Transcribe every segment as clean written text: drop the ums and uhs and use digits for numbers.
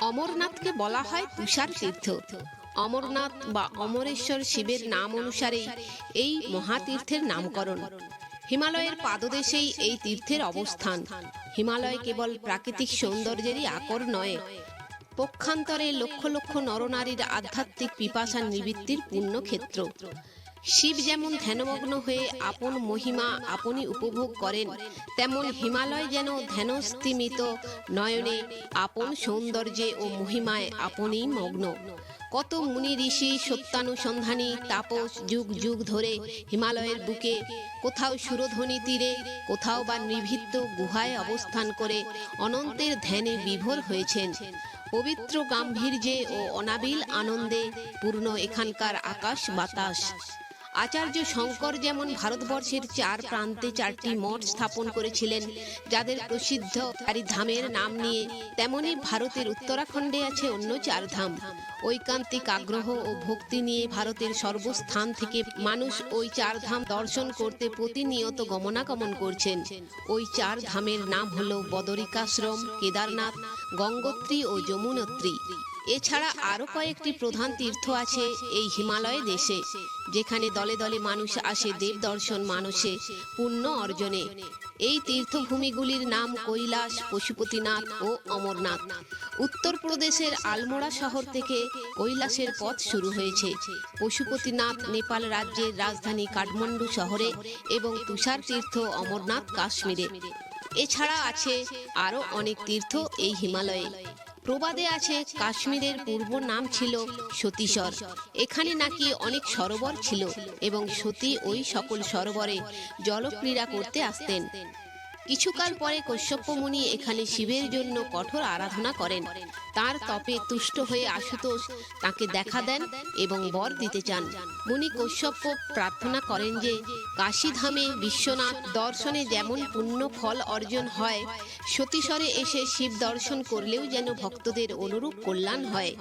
অমরনাথকে বলা হয় তুষার তীর্থ। অমরনাথ বা অমরেশ্বর শিবের নাম অনুসারেই এই মহাতীর্থের নামকরণ। হিমালয়ের পাদদেশেই এই তীর্থের অবস্থান। হিমালয় কেবল প্রাকৃতিক সৌন্দর্যেরই আকর নয়, পক্ষান্তরে লক্ষ লক্ষ নরনারীর আধ্যাত্মিক পিপাসা নিবৃত্তির পুণ্যক্ষেত্র। শিব যেমন ধ্যানমগ্ন হয়ে আপন মহিমা আপনি উপভোগ করেন, তেমন হিমালয় যেন ধ্যানস্থিমিত নয়নে আপন সৌন্দর্যে ও মহিমায় আপনি মগ্ন। কত মুনি ঋষি সত্যানুসন্ধানী তাপস যুগ যুগ ধরে হিমালয়ের বুকে, কোথাও সুরধ্বনি তীরে, কোথাও বা নিভৃত গুহায় অবস্থান করে অনন্তের ধ্যানে বিভোর হয়েছেন। পবিত্র গাম্ভীর্যে ও অনাবিল আনন্দে পূর্ণ এখানকার আকাশ বাতাস। আচার্য শঙ্কর যেমন ভারতবর্ষের চার প্রান্তে চারটি মঠ স্থাপন করেছিলেন, যাদের প্রসিদ্ধ ধামের নাম নিয়ে, তেমনি ভারতের উত্তরাখণ্ডে আছে অন্য চার ধাম। ঐকান্তিক আগ্রহ ও ভক্তি নিয়ে ভারতের সর্বস্থান থেকে মানুষ ওই চার ধাম দর্শন করতে প্রতিনিয়ত গমনাগমন করছেন। ওই চার ধামের নাম হলো বদরিকাশ্রম, কেদারনাথ, গঙ্গোত্রী ও যমুনোত্রী। এছাড়া আরও কয়েকটি প্রধান তীর্থ আছে এই হিমালয় দেশে, যেখানে দলে দলে মানুষ আসে দেব দর্শন মানসে, পুণ্য অর্জনে। এই তীর্থভূমিগুলির নাম কৈলাস, পশুপতিনাথ ও অমরনাথ। উত্তরপ্রদেশের আলমোড়া শহর থেকে কৈলাসের পথ শুরু হয়েছে, পশুপতিনাথ নেপাল রাজ্যের রাজধানী কাঠমান্ডু শহরে এবং তুষার তীর্থ অমরনাথ কাশ্মীরে। এছাড়া আছে আরও অনেক তীর্থ এই হিমালয়ে। প্রবাদে আছে কাশ্মীরের পূর্ব নাম ছিল সতীশ্বর। এখানে নাকি অনেক সরোবর ছিল এবং সতী ওই সকল সরোবরে জলক্রীড়া করতে আসতেন। কিছুকাল পরে কশ্যপ মুনি এখানে শিবের জন্য কঠোর আরাধনা করেন। তার তপে তুষ্ট হয়ে আশুতোষ তাকে দেখা দেন এবং বর দিতে চান। মুনি কশ্যপ প্রার্থনা করেন যে কাশীধামে বিশ্বনাথ দর্শনে যেমন পুণ্য ফল অর্জন হয়, সতীশ্বরে এসে শিব দর্শন করলেও যেন ভক্তদের অনুরূপ কল্যাণ হয়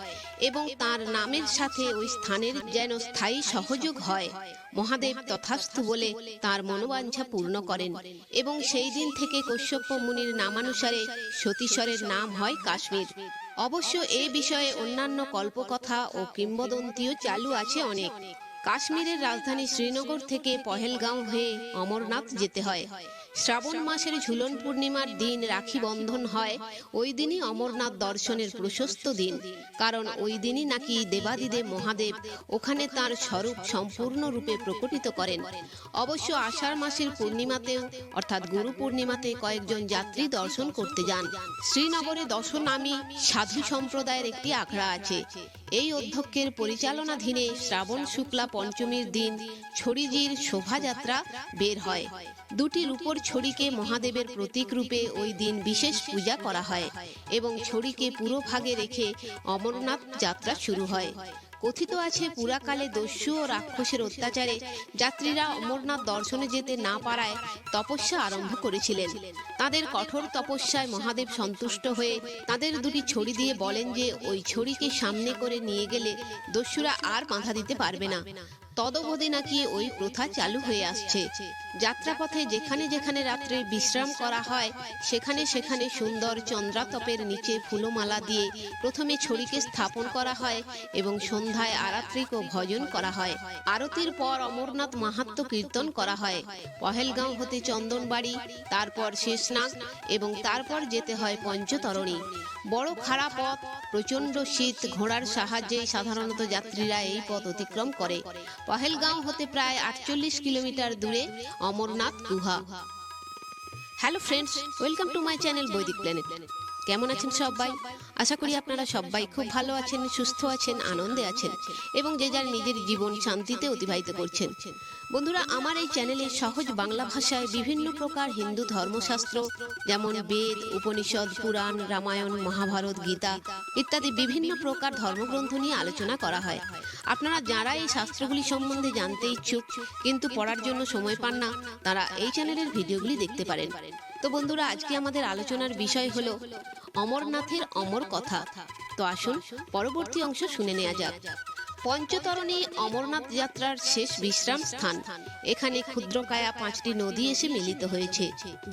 এবং তার নামের সাথে ওই স্থানের যেন স্থায়ী সহযোগ হয়। মহাদেব তথাস্তু বলে তার মনোবাঞ্ছা পূর্ণ করেন এবং সেই দিন থেকে কশ্যপ মুনির নামানুসারে সতীশ্বরের নাম হয় কাশ্মীর। অবশ্য এই বিষয়ে অন্যান্য কল্পকথা ও কিংবদন্তিও চালু আছে অনেক। কাশ্মীরের রাজধানী শ্রীনগর থেকে পহেলগাঁও হয়ে অমরনাথ যেতে হয়। শ্রাবণ মাসের ঝুলন পূর্ণিমার দিন রাখি বন্ধন হয়। ওই দিনই অমরনাথ দর্শনের প্রশস্ত দিন, কারণ ওই দিনই নাকি দেবাদিদেব মহাদেব ওখানে তার স্বরূপ সম্পূর্ণরূপে প্রকটিত করেন। অবশ্য আষাঢ় মাসের পূর্ণিমাতেও অর্থাৎ গুরু পূর্ণিমাতে কয়েকজন যাত্রী দর্শন করতে যান। শ্রীনগরে দশনামী সাধু সম্প্রদায়ের একটি আখড়া আছে। এই অধ্যক্ষের পরিচালনাধীনে শ্রাবণ শুক্লা পঞ্চমীর দিন ছড়িজির শোভাযাত্রা বের হয়। দুটি রূপোর ছড়িকে মহাদেবের প্রতীক রূপে ওই দিন বিশেষ পূজা করা হয় এবং ছড়িকে পুরো ভাগে রেখে অমরনাথ যাত্রা শুরু হয়। কথিত আছে পুরাকালে দস্যু ও রাক্ষসের অত্যাচারে যাত্রীরা অমরনাথ দর্শনে যেতে না পারায় তপস্যা আরম্ভ করেছিলেন। তাদের কঠোর তপস্যায় মহাদেব সন্তুষ্ট হয়ে তাদের দুটি ছড়ি দিয়ে বলেন যে ওই ছড়িকে সামনে করে নিয়ে গেলে দস্যুরা আর বাধা দিতে পারবে না। তদবধি নাকি ওই প্রথা চালু হয়ে আসছে। যাত্রাপথে যেখানে যেখানে রাত্রে বিশ্রাম করা হয়, সেখানে সেখানে সুন্দর চন্দ্রাতপের নিচে ফুলমালা দিয়ে প্রথমে ছড়িকে স্থাপন করা হয় এবং সন্ধ্যায় আরাত্রিক ও ভজন করা হয়। আরতির পর অমরনাথ মাহাত্ম্য কীর্তন করা হয়। পহেলগাঁও হতে চন্দনবাড়ি, তারপর শেষনাগ এবং তারপর যেতে হয় পঞ্চতরণী। বড় খাড়া পথ, প্রচণ্ড শীত, ঘোড়ার সাহায্যে সাধারণত যাত্রীরা এই পথ অতিক্রম করে। পহেলগাঁও হতে প্রায় 48 কিলোমিটার দূরে অমরনাথ গুহা। Hello friends, welcome to my channel বৈদিক প্ল্যানেট। কেমন আছেন সবাই? আশা করি আপনারা সবাই খুব ভালো আছেন, সুস্থ আছেন, আনন্দে আছেন এবং যে যার নিজের জীবন শান্তিতে অতিবাহিত করছেন। বন্ধুরা, আমার এই চ্যানেলে সহজ বাংলা ভাষায় বিভিন্ন প্রকার হিন্দু ধর্মশাস্ত্র যেমন বেদ, উপনিষদ, পুরাণ, রামায়ণ, মহাভারত, গীতা ইত্যাদি বিভিন্ন প্রকার ধর্মগ্রন্থ নিয়ে আলোচনা করা হয়। আপনারা যারা এই শাস্ত্রগুলি সম্বন্ধে জানতে ইচ্ছুক কিন্তু পড়ার জন্য সময় পান না, তারা এই চ্যানেলের ভিডিওগুলি দেখতে পারেন। তো বন্ধুরা, আজকে আমাদের আলোচনার বিষয় হলো অমরনাথের অমর কথা। তো আসুন পরবর্তী অংশ শুনে নেওয়া যাক। পঞ্চতরণী অমরনাথ যাত্রার শেষ বিশ্রাম স্থান। এখানে ক্ষুদ্রকায়া 5টি নদী এসে মিলিত হয়েছে।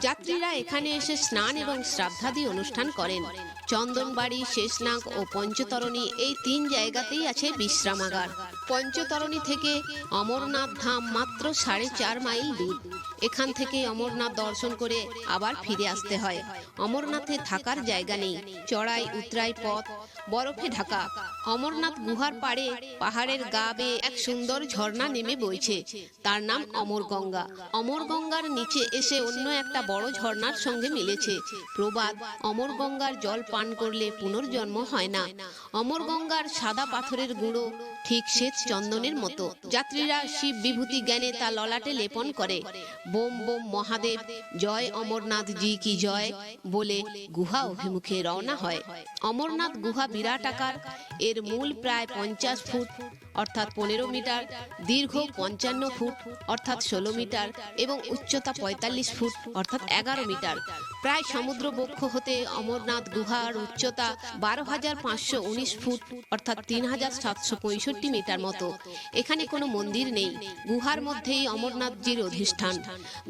যাত্রীরা এখানে এসে স্নান এবং শ্রাদ্ধাদি অনুষ্ঠান করেন। চন্দনবাড়ি, শেষনাগ ও পঞ্চতরণী এই 3 জায়গাতেই আছে বিশ্রামাগার। পঞ্চতরণী থেকে অমরনাথ ধাম মাত্র 4.5 মাইল দূর। এখান থেকে অমরনাথ দর্শন করে আবার ফিরে আসতে হয়। অমরনাথে থাকার জায়গা নেই, চড়াই উতরাই পথ বরফে ঢাকা। অমরনাথ গুহার পাড়ে পাহাড়ের গা বেয়ে এক সুন্দর ঝর্ণা নেমে বইছে, তার নাম অমর গঙ্গা। অমর গঙ্গার নিচে এসে অন্য একটা বড় ঝর্ণার সঙ্গে মিলেছে প্রবাদ, অমর গঙ্গার জল পান করলে পুনর্জন্ম হয় না। অমর গঙ্গার সাদা পাথরের গুঁড়ো ঠিক শ্বেত চন্দনের মতো। যাত্রীরা শিব বিভূতি জ্ঞানে তা ললাটে লেপন করে। বোম বোম মহাদেব, জয় অমরনাথ জি কি জয় বলে গুহা অভিমুখে রওনা হয়। অমরনাথ গুহা বিরাট আকার। এর মূল প্রায় 50 ফুট অর্থাৎ 15 মিটার, দীর্ঘ 55 ফুট অর্থাৎ 16 মিটার এবং উচ্চতা 45 ফুট অর্থাৎ 11 মিটার। প্রায় সমুদ্র বক্ষ হতে অমরনাথ গুহার উচ্চতা 12,519 ফুট অর্থাৎ 3,765 মিটার মতো। এখানে কোনো মন্দির নেই, গুহার মধ্যেই অমরনাথজির অধিষ্ঠান।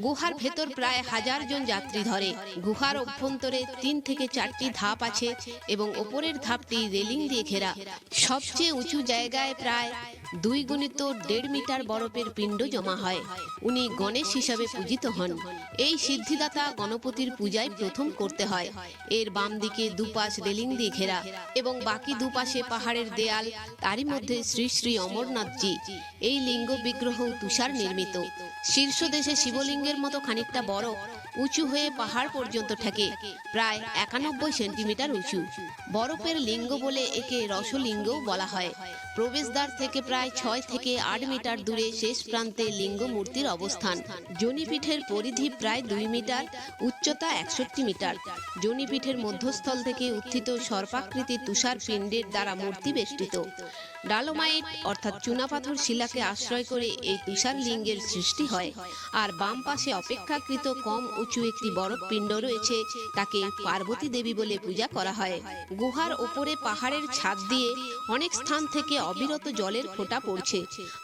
গুহার ভেতর প্রায় 1000 জন যাত্রী ধরে। গুহার অভ্যন্তরে 3 থেকে 4টি ধাপ আছে এবং ওপরের ধাপটি রেলিং দিয়ে ঘেরা। সবচেয়ে উঁচু জায়গায় প্রায় 2x1.5 মিটার বরফের পিণ্ড জমা হয়। উনি গণেশ হিসাবে পূজিত হন। এই সিদ্ধিদাতা গণপতির পূজায় প্রথম করতে হয়। এর বাম দিকে দুপাশ রেলিং দিয়ে ঘেরা এবং বাকি দুপাশে পাহাড়ের দেয়াল। তারই মধ্যে শ্রী শ্রী অমরনাথজি। এই লিঙ্গ বিগ্রহ তুষার নির্মিত। শীর্ষদেশে শিবলিঙ্গের মতো খানিকটা বড়, উঁচু হয়ে পাহাড় পর্যন্ত ঠেকে, প্রায় 91 সেন্টিমিটার উঁচু। বরফের লিঙ্গ বলে একে রসলিঙ্গও বলা হয়। প্রবেশদ্বার থেকে প্রায় 6 থেকে 8 মিটার দূরে শেষ প্রান্তে লিঙ্গ মূর্তির অবস্থান। যোনিপীঠের পরিধি প্রায় 2 মিটার, উচ্চতা 61 মিটার। যোনিপীঠের মধ্যস্থল থেকে উত্থিত সর্পাকৃতি তুষার পিণ্ডের দ্বারা মূর্তি বেষ্টিত। ডালোমাইট অর্থাৎ চুনাপাথর শিলাকে আশ্রয় করে এই তুষার লিঙ্গের সৃষ্টি হয়। আর বাম পাশে অপেক্ষাকৃত কম উঁচু একটি বরফ পিণ্ড রয়েছে, তাকে পার্বতী দেবী বলে পূজা করা হয়। গুহার ওপরে পাহাড়ের ছাদ দিয়ে অনেক স্থান থেকে অবিরত জলের ফোঁটা পড়ছে।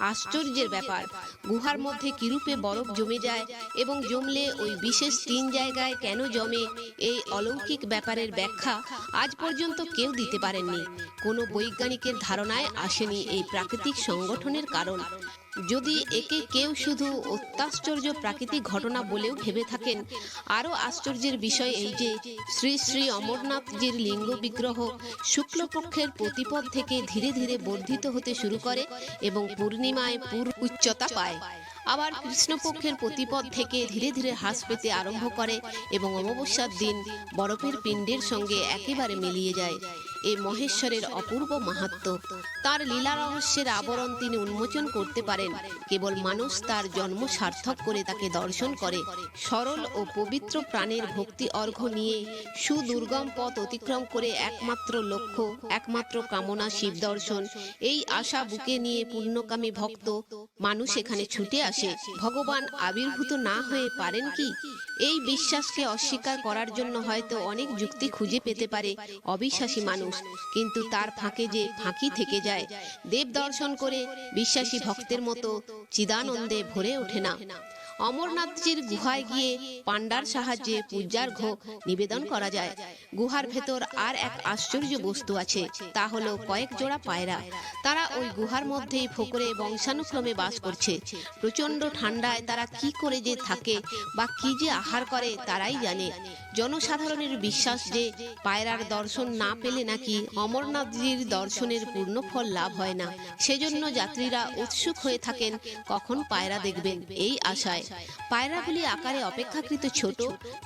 আশ্চর্যের ব্যাপার, গুহার মধ্যে কিরূপে বরফ জমে যায় এবং জমলে ওই বিশেষ 3 জায়গায় কেন জমে, এই অলৌকিক ব্যাপারের ব্যাখ্যা আজ পর্যন্ত কেউ দিতে পারেননি। কোনো বৈজ্ঞানিকের ধারণায় আসেনি এই প্রাকৃতিক সংগঠনের কারণ। যদি একে কেউ শুধু অত্যাশ্চর্য প্রাকৃতিক ঘটনা বলেও ভেবে থাকেন, আরও আশ্চর্যের বিষয় এই যে শ্রী শ্রী অমরনাথজির লিঙ্গ বিগ্রহ শুক্লপক্ষের প্রতিপদ থেকে ধীরে ধীরে বর্ধিত হতে শুরু করে এবং পূর্ণিমায় উচ্চতা পায়। আবার কৃষ্ণপক্ষের প্রতিপদ থেকে ধীরে ধীরে হ্রাস পেতে আরম্ভ করে এবং অমাবস্যার দিন বরফের পিণ্ডের সঙ্গে একেবারে মিলিয়ে যায়। এ মহেশ্বরের অপূর্ব মাহাত্ম্য। তার লীলা রহস্যের আবরণ তিনি উন্মোচন করতে পারেন। কেবল মানুষ তার জন্ম সার্থক করে তাকে দর্শন করে। সরল ও পবিত্র প্রাণের ভক্তি অর্ঘ্য নিয়ে সুদুর্গম পথ অতিক্রম করে একমাত্র লক্ষ্য, একমাত্র কামনা শিব দর্শন, এই আশা বুকে নিয়ে পুণ্যকামী ভক্ত মানুষ এখানে ছুটে আসে। ভগবান আবির্ভূত না হয়ে পারেন কি? এই বিশ্বাসকে অস্বীকার করার জন্য হয়তো অনেক যুক্তি খুঁজে পেতে পারে অবিশ্বাসী মানুষ, কিন্তু তার ফাঁকে যে ফাঁকি থেকে যায়। দেব দর্শন করে বিশ্বাসী ভক্তের মতো চিদানন্দে ভরে ওঠে না। অমরনাথজির গুহায় গিয়ে পান্ডার সাহায্যে পূজার্ঘ্য নিবেদন করা যায়। গুহার ভেতর আর এক আশ্চর্য বস্তু আছে, তা হলো কয়েক জোড়া পায়রা। তারা ওই গুহার মধ্যেই ফোকরে বংশানুক্রমে বাস করছে। প্রচন্ড ঠান্ডায় তারা কি করে যে থাকে বা কি যে আহার করে তারাই জানে। জনসাধারণের বিশ্বাস যে পায়রার দর্শন না পেলে নাকি অমরনাথজির দর্শনের পূর্ণ ফল লাভ হয় না। সেজন্য যাত্রীরা উৎসুক হয়ে থাকেন কখন পায়রা দেখবেন, এই আশায়। পায়রাগুলি আকারে অপেক্ষাকৃত ছোট,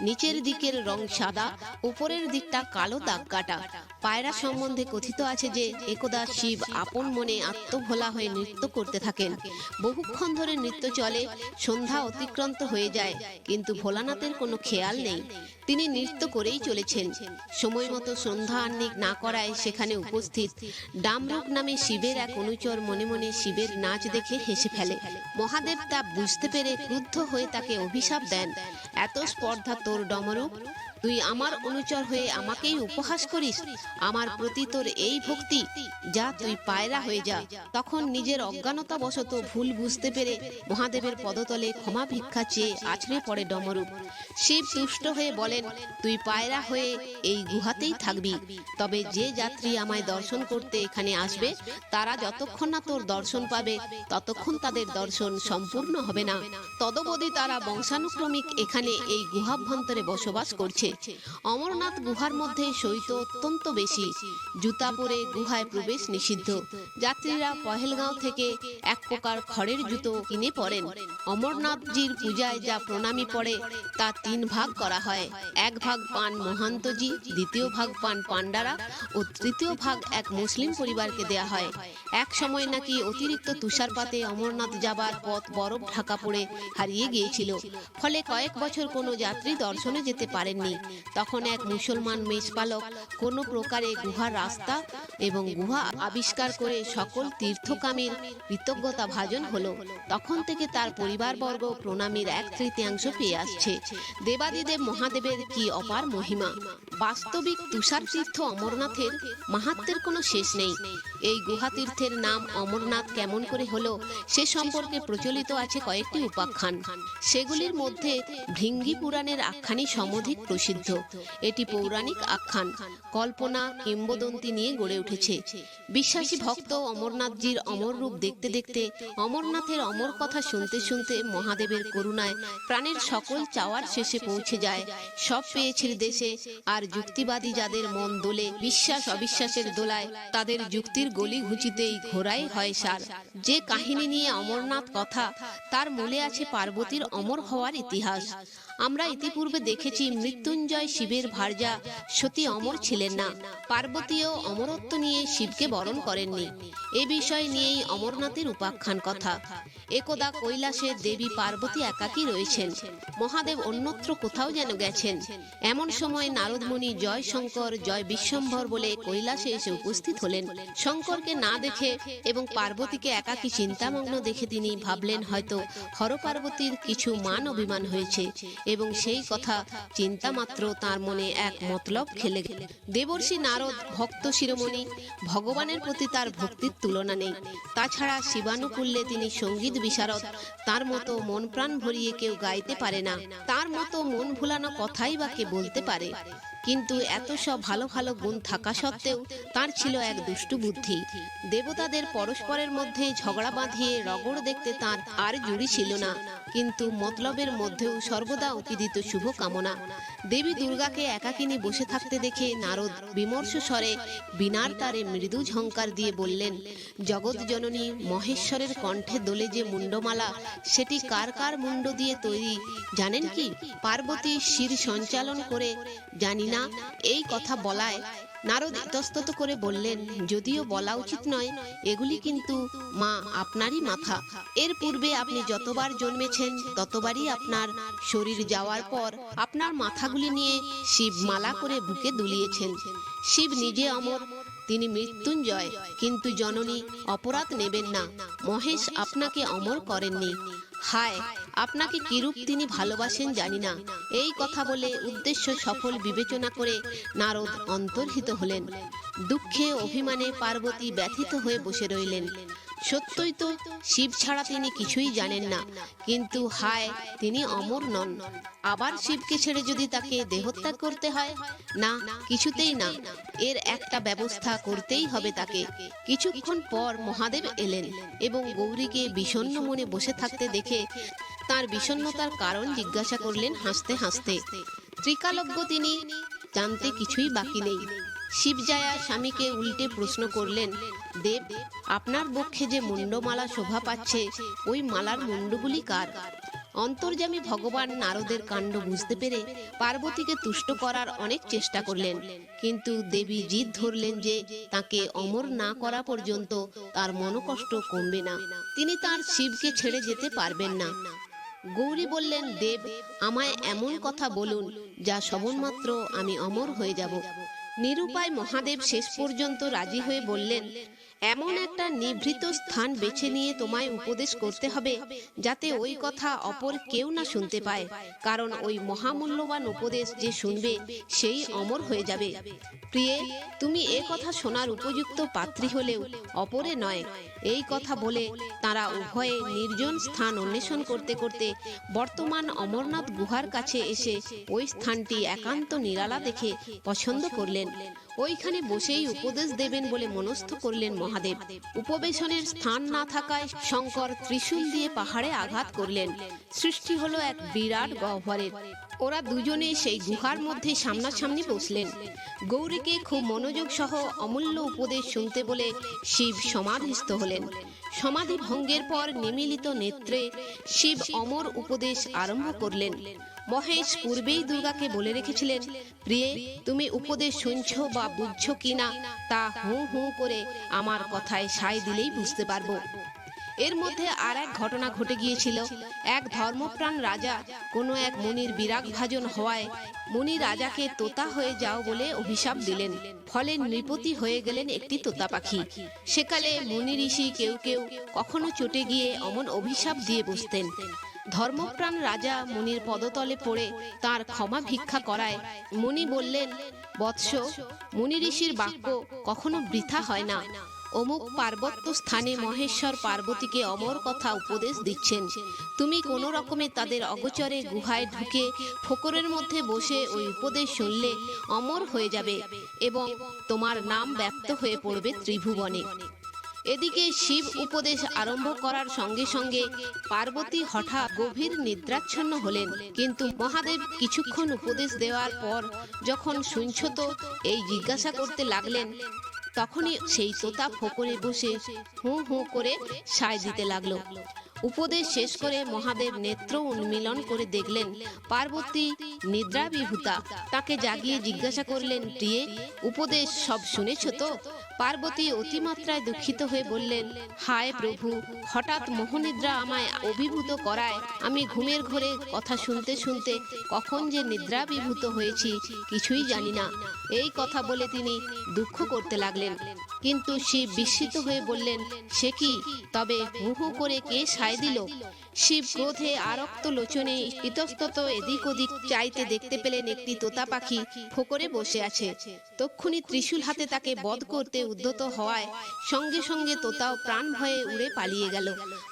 নিচের দিকের রং সাদা, উপরের দিকটা কালো দাগ কাটা। পায়রা সম্বন্ধে কথিত আছে যে একদা শিব আপন মনে আত্মভোলা হয়ে নৃত্য করতে থাকেন। বহুক্ষণ ধরে নৃত্য চলে, সন্ধ্যা অতিক্রান্ত হয়ে যায়, কিন্তু ভোলানাথের কোনো খেয়াল নেই। তিনি নৃত্য করেই চলেছেন। সময় মতো সন্ধ্যা আহ্নিক না করায় সেখানে উপস্থিত ডামরুক নামে শিবের এক অনুচর মনে মনে শিবের নাচ দেখে হেসে ফেলে। মহাদেব তা বুঝতে পেরে ক্রুদ্ধ হয়ে তাকে অভিশাপ দেন, এত স্পর্ধা তোর ডমরুক, তুই আমার অনুচর হয়ে আমাকেই উপহাস করিস? আমার প্রতি তোর এই ভক্তি? যা, তুই পায়রা হয়ে যা। তখন নিজের অজ্ঞানতাবশত ভুল বুঝতে পেরে মহাদেবের পদতলে ক্ষমা ভিক্ষা চেয়ে আছড়ে পড়ে ডমরু। শিব তুষ্ট হয়ে বলেন, তুই পায়রা হয়ে এই গুহাতেই থাকবি, তবে যে যাত্রী আমায় দর্শন করতে এখানে আসবে তারা যতক্ষণ না তোর দর্শন পাবে ততক্ষণ তাদের দর্শন সম্পূর্ণ হবে না। তদবধি তারা বংশানুক্রমিক এখানে এই গুহাভ্যন্তরে বসবাস করছে। অমরনাথ গুহার মধ্যে শৈত্য অত্যন্ত বেশি। জুতা পরে গুহায় প্রবেশ নিষিদ্ধ। যাত্রীরা পহেলগাঁও থেকে এক প্রকার খড়ের জুতো কিনে পরেন। অমরনাথজির পূজায় যা প্রণামী পড়ে তা 3 ভাগ করা হয়। এক ভাগ পান মহান্তজি, দ্বিতীয় ভাগ পান পান্ডারা ও তৃতীয় ভাগ এক মুসলিম পরিবারকে দেয়া হয়। এক সময় নাকি অতিরিক্ত তুষারপাতে অমরনাথ যাবার পথ বরফ ঢাকা পড়ে হারিয়ে গিয়েছিল, ফলে কয়েক বছর কোনো যাত্রী দর্শনে যেতে পারেননি। তখন এক মুসলমান মেষপালক কোনো প্রকারে গুহার রাস্তা এবং গুহা আবিষ্কার করে সকল তীর্থকামীর কৃতজ্ঞতা ভাজন হলো। তখন থেকে তার পরিবারবর্গ প্রণামীর 1/3 পেয়ে আসছে। দেবাদিদেব মহাদেবের কি অপার মহিমা! বাস্তবিক তুষার তীর্থ অমরনাথের মাহাত্ম্যের কোনো শেষ নেই। এই গুহা তীর্থের নাম অমরনাথ কেমন করে হলো সে সম্পর্কে প্রচলিত আছে কয়েকটি উপাখ্যান। সেগুলির মধ্যে ভৃঙ্গি পুরাণের আখ্যানই সমধিক প্রসিদ্ধ। এটি পৌরাণিক আখ্যান, কল্পনা, কিংবদন্তি নিয়ে গড়ে উঠেছে। বিশ্বাসী ভক্ত অমরনাথজির অমর রূপ দেখতে দেখতে, অমরনাথের অমর কথা শুনতে শুনতে মহাদেবের করুণায় প্রাণের সকল চাওয়ার শেষে পৌঁছে যায়। সব পেয়েছির দেশে আর যুক্তিবাদী যাদের মন দোলে বিশ্বাস অবিশ্বাসের দোলায়, তাদের যুক্তির গলি ঘুচিতেই ঘোরাই হয় সার। যে কাহিনী নিয়ে অমরনাথ কথা, তার মূলে আছে পার্বতীর অমর হওয়ার ইতিহাস। আমরা ইতিপূর্বে দেখেছি মৃত্যুঞ্জয় শিবের ভার্যা সতী অমর ছিলেন না। পার্বতীও অমরত্ব নিয়ে শিবকে বরণ করেননি। এ বিষয় নিয়েই অমরনাথের উপাখ্যান কথা। একদা কৈলাসে দেবী পার্বতী একাকী রয়েছেন, মহাদেব অন্যত্র কোথাও যেন গেছেন। এমন সময় নারদমুনি জয় শঙ্কর জয় বিশ্বম্ভর বলে কৈলাসে এসে উপস্থিত হলেন। শঙ্করকে না দেখে এবং পার্বতীকে একাকী চিন্তামগ্ন দেখে তিনি ভাবলেন হয়তো হরপার্বতীর কিছু মান অভিমান হয়েছে, এবং সেই কথা চিন্তা মাত্র তার মনে এক মতলব খেলে গেল। দেবর্ষি নারদ ভক্ত শিরোমণি, ভগবানের প্রতি তার ভক্তির তুলনা নেই। তাছাড়া শিবানুকূল্যে তিনি সঙ্গীত বিশারদ। তার মতো মন প্রাণ ভরিয়ে কেউ গাইতে পারে না, তার মতো মন ভুলানো কথাই বা কে বলতে পারে। কিন্তু এত সব ভালো ভালো গুণ থাকা সত্ত্বেও তার ছিল এক দুষ্টু বুদ্ধি। দেবতাদের পরস্পরের মধ্যে ঝগড়া বাঁধিয়ে রগড় দেখতে তার আর জুড়ি ছিল না, কিন্তু মতলবের মধ্যেও সর্বদা উকিদিত শুভ কামনা। দেবী দুর্গাকে একাকিনী বসে থাকতে দেখে নারদ বিমর্ষ স্বরে বিনার তারে মৃদু ঝঙ্কার দিয়ে বললেন, জগৎ জননী মহেশ্বরের কণ্ঠে দোলে যে মুন্ডমালা, সেটি কার কার মুন্ড দিয়ে তৈরি জানেন কি? পার্বতী শির সঞ্চালন করে জানি না এই কথা বলায় নারদ ইতস্তত করে বললেন, যদিও বলা উচিত নয়, এগুলি কিন্তু মা আপনারই মাথা। এর পূর্বে আপনি যতবার জন্মেছেন ততবারই আপনার শরীর যাওয়ার পর আপনার মাথাগুলি নিয়ে শিব মালা করে বুকে দুলিয়েছেন। শিব নিজে অমর, তিনি মৃত্যুঞ্জয়, কিন্তু জননী অপরাধ নেবেন না, মহেশ আপনাকে অমর করেননি। হায়, আপনাকে কিরূপ তিনি ভালোবাসেন জানি না। এই কথা বলে উদ্দেশ্য সফল বিবেচনা করে নারদ অন্তর্হিত হলেন। দুঃখে অভিমানে পার্বতী ব্যথিত হয়ে বসে রইলেন। সত্যই তো শিব ছাড়া তিনি কিছুই জানেন না, কিন্তু হায়, তিনি অমর নন। আবার শিবকে ছেড়ে যদি তাকে দেহত্যাগ করতে হয়, না, কিছুতেই না। এর একটা ব্যবস্থা করতেই হবে তাকে। কিছুক্ষণ পর মহাদেব এলেন এবং গৌরীকে বিষণ্ণ মনে বসে থাকতে দেখে তার বিষণ্ণতার কারণ জিজ্ঞাসা করলেন হাসতে হাসতে। ত্রিকালজ্ঞ তিনি, জানতে কিছুই বাকি নেই। শিবজায়া স্বামীকে উল্টে প্রশ্ন করলেন, দেব, আপনার বক্ষে যে মুন্ডমালা শোভা পাচ্ছে, ওই মালার মুন্ডগুলি কার? অন্তর্যামী ভগবান নারদের কাণ্ড বুঝতে পেরে পার্বতীকে তুষ্ট করার অনেক চেষ্টা করলেন, কিন্তু দেবী জিদ ধরলেন যে তাকে অমর না করা পর্যন্ত তার মনোকষ্ট কমবে না, তিনি তার শিবকে ছেড়ে যেতে পারবেন না। গৌরী বললেন, দেব, আমায় এমন কথা বলুন যা শ্রবণমাত্র আমি অমর হয়ে যাব। নিরুপায় মহাদেব শেষ পর্যন্ত রাজি হয়ে বললেন, এমন একটা নিভৃত স্থান বেছে নিয়ে তোমায় উপদেশ করতে হবে যাতে ওই কথা অপর কেউ না শুনতে পায়, কারণ ওই মহামূল্যবান উপদেশ যে শুনবে সেই অমর হয়ে যাবে। প্রিয়ে, তুমি এ কথা শোনার উপযুক্ত পাত্রী হলেও অপরে নয়। এই কথা বলে তারা উভয়ে নির্জন স্থান অন্বেষণ করতে করতে বর্তমান অমরনাথ গুহার কাছে এসে ওই স্থানটি একান্ত নিরালা দেখে পছন্দ করলেন। ওইখানে বসেই উপদেশ দেবেন বলে মনস্থ করলেন মহাদেব। উপবেশনের স্থান না থাকায় শঙ্কর ত্রিশূল দিয়ে পাহাড়ে আঘাত করলেন। সৃষ্টি হলো এক বিরাট গহ্বরের। ওরা দুজনে সেই গুহার মধ্যে সামনাসামনি বসলেন। গৌরীকে খুব মনোযোগ সহ অমূল্য উপদেশ শুনতে বলে শিব সমাধিস্থ হলেন। সমাধি ভঙ্গের পর নিমিলিত নেত্রে শিব অমর উপদেশ আরম্ভ করলেন। মহেশ পূর্বেই দুর্গাকে বলে রেখেছিলেন, প্রিয়ে, তুমি উপদেশ শুনছ বা বুঝছো কিনা তা হু হু করে আমার কথায় সায় দিলেই বুঝতে পারবো। এর মধ্যে আর এক ঘটনা ঘটে গিয়েছিল। এক ধর্মপ্রাণ রাজা কোনো এক মুনির বিরাগ ভাজন হওয়ায় মুনি রাজাকে তোতা হয়ে যাও বলে অভিশাপ দিলেন। ফলে নৃপতি হয়ে গেলেন একটি তোতা পাখি। সেকালে মুনি ঋষি কেউ কেউ কখনো চটে গিয়ে অমন অভিশাপ দিয়ে বসতেন। ধর্মপ্রাণ রাজা মুনির পদতলে পড়ে তার ক্ষমা ভিক্ষা করায় মুনি বললেন, বৎস, মুনি ঋষির বাক্য কখনো বৃথা হয় না। অমুক পার্বত্য স্থানে মহেশ্বর পার্বতীকে অমর কথা উপদেশ দিচ্ছেন। তুমি কোনো রকমে তাদের অগোচরে গুহায় ঢুকে ফোকরের মধ্যে বসে ওই উপদেশ শুনলে অমর হয়ে যাবে এবং তোমার নাম ব্যপ্ত হয়ে পড়বে ত্রিভুবনে। এদিকে শিব উপদেশ আরম্ভ করার সঙ্গে সঙ্গে পার্বতী হঠাৎ গভীর নিদ্রাচ্ছন্ন হলেন। কিন্তু মহাদেব কিছুক্ষণ উপদেশ দেওয়ার পর যখন শুনছ তো এই জিজ্ঞাসা করতে লাগলেন, তখনই সেই তোতা ফোকরে বসে হু হু করে সায় দিতে লাগলো। উপদেশ শেষ করে মহাদেব নেত্র উন্মিলন করে দেখলেন পার্বতী নিদ্রাবিভূতা। তাকে জাগিয়ে জিজ্ঞাসা করলেন, প্রিয়ে, উপদেশ সব শুনেছ তো? পার্বতী অতিমাত্রায় দুঃখিত হয়ে বললেন, হায় প্রভু, হঠাৎ মোহনিদ্রা আমায় অভিভূত করায় আমি ঘুমের ঘোরে কথা শুনতে শুনতে কখন যে নিদ্রাবিভূত হয়েছি কিছুই জানি না। এই কথা বলে তিনি দুঃখ করতে লাগলেন। কিন্তু শিব বিস্মিত হয়ে বললেন, সে কি, তবে হু হু করে কে সায় দিল? শিব ক্রোধে আরক্ত লোচনে ইতস্তত এদিক ওদিক চাইতে দেখতে পেলেন একটি তোতা পাখি ফোকরে বসে আছে। তক্ষুনি ত্রিশূল হাতে তাকে বধ করতে উদ্যত হওয়ায় সঙ্গে সঙ্গে তোতাও প্রাণ ভয়ে উড়ে পালিয়ে গেল।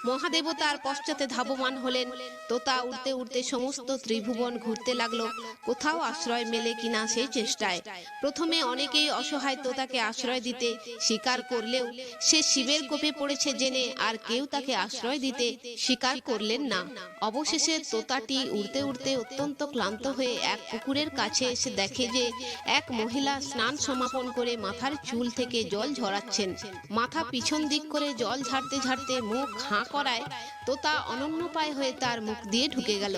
মহাদেবও তার পশ্চাতে ধাবমান হলেন। তোতা উড়তে উড়তে সমস্ত ত্রিভুবন ঘুরতে লাগলো, কোথাও আশ্রয় মেলে কিনা সেই চেষ্টায়। প্রথমে অনেকেই অসহায় তোতাকে আশ্রয় দিতে স্বীকার করলেও সে শিবের কোপে পড়েছে জেনে আর কেউ তাকে আশ্রয় দিতে স্বীকার করলেন না। অবশেষে তোতাটি উড়তে উড়তে অত্যন্ত ক্লান্ত হয়ে এক পুকুরের কাছে এসে দেখে যে এক মহিলা স্নান সমাপন করে মাথার চুল থেকে জল ঝরাচ্ছেন। মাথা পিছন দিক করে জল ঝাড়তে ঝাড়তে মুখ হাঁ করায় তোতা অনন্যপায় হয়ে তার মুখ দিয়ে ঢুকে গেল।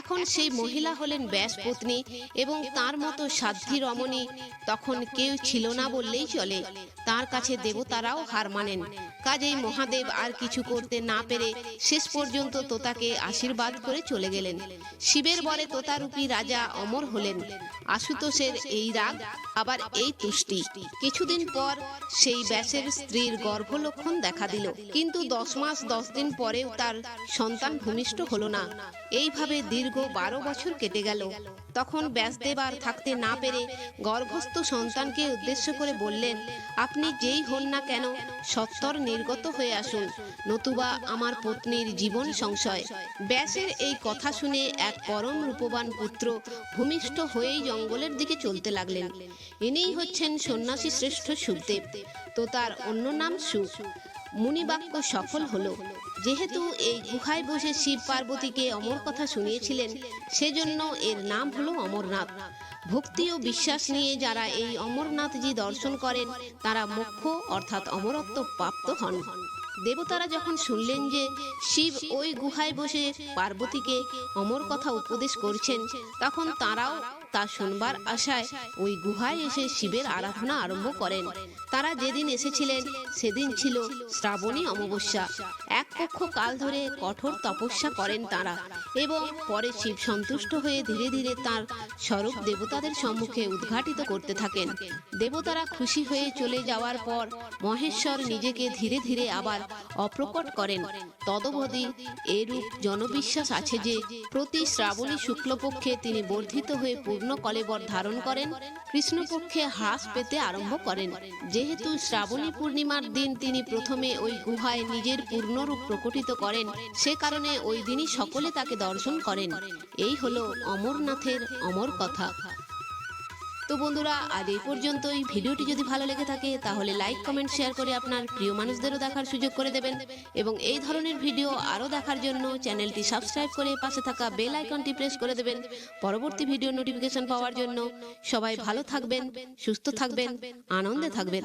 এখন সেই মহিলা হলেন ব্যাসপত্নী এবং তার মতো সাধ্বী রমণী তখন কেউ ছিল না বললেই চলে। তার কাছে দেবতারাও হার মানেন। কাজেই মহাদেব আর কিছু করতে না পেরে শেষ পর্যন্ত তোতাকে আশীর্বাদ করে চলে গেলেন। শিবের বরে তোতারূপী রাজা অমর হলেন। আশুতোষের এই রাগ, আবার এই তুষ্টি। কিছুদিন পর সেই ব্যাসের স্ত্রীর গর্ভলক্ষণ দেখা দিল, কিন্তু 10 মাস 10 দিন পরেও তার সন্তান ভূমিষ্ঠ হলো না। এইভাবে দীর্ঘ 12 বছর কেটে গেল। তখন ব্যাসদেব আর থাকতে না পেরে গর্ভস্থ সন্তানকে উদ্দেশ্য করে বললেন, আপনি যেই হন না কেন সত্বর নির্গত হয়ে আসুন, নতুবা আমার পত্নীর জীবন সংশয়। ব্যাসের এই কথা শুনে এক পরম রূপবান পুত্র ভূমিষ্ঠ হয়েই জঙ্গলের দিকে চলতে লাগলেন। ইনিই হচ্ছেন সন্ন্যাসী শ্রেষ্ঠ সুখদেব। তো তার অন্য নাম সুখ। মুনিবাক্য সফল হলো। যেহেতু এই গুহায় বসে শিব পার্বতীকে অমর কথা শুনিয়েছিলেন, সেজন্য এর নাম হলো অমরনাথ। ভক্তি ও বিশ্বাস নিয়ে যারা এই অমরনাথজি দর্শন করেন তারা মোক্ষ অর্থাৎ অমরত্ব প্রাপ্ত হন। দেবতারা যখন শুনলেন যে শিব ওই গুহায় বসে পার্বতীকে অমর কথা উপদেশ করছেন, তখন তারাও তা শুনবার আশায় ওই গুহায় এসে শিবের আরাধনা আরম্ভ করেন। তারা যেদিন এসেছিলেন সেদিন ছিল শ্রাবণী অমাবস্যা। এক পক্ষ কাল ধরে কঠোর তপস্যা করেন তারা, এবং পরে শিব সন্তুষ্ট হয়ে ধীরে ধীরে তার স্বরূপ দেবতাদের সম্মুখে উদ্ঘাটিত করতে থাকেন। দেবতারা খুশি হয়ে চলে যাওয়ার পর মহেশ্বর নিজেকে ধীরে ধীরে আবার অপ্রকট করেন। তদবধি এরূপ জনবিশ্বাস আছে যে প্রতি শ্রাবণী শুক্লপক্ষে তিনি বর্ধিত হয়ে পূর্ণ কলেবর ধারণ করেন, কৃষ্ণপক্ষে হ্রাস পেতে আরম্ভ করেন। যেহেতু শ্রাবণী পূর্ণিমার দিন তিনি প্রথমে ওই গুহায় নিজের পূর্ণরূপ প্রকটিত করেন, সে কারণে ওই দিনই সকলে তাকে দর্শন করেন। এই হলো অমরনাথের অমর কথা। তো বন্ধুরা, আজ এই পর্যন্তই। ভিডিওটি যদি ভালো লেগে থাকে তাহলে লাইক, কমেন্ট, শেয়ার করে আপনার প্রিয় মানুষদেরও দেখার সুযোগ করে দেবেন, এবং এই ধরনের ভিডিও আরও দেখার জন্য চ্যানেলটি সাবস্ক্রাইব করে পাশে থাকা বেল আইকনটি প্রেস করে দেবেন পরবর্তী ভিডিও নোটিফিকেশন পাওয়ার জন্য। সবাই ভালো থাকবেন, সুস্থ থাকবেন, আনন্দে থাকবেন।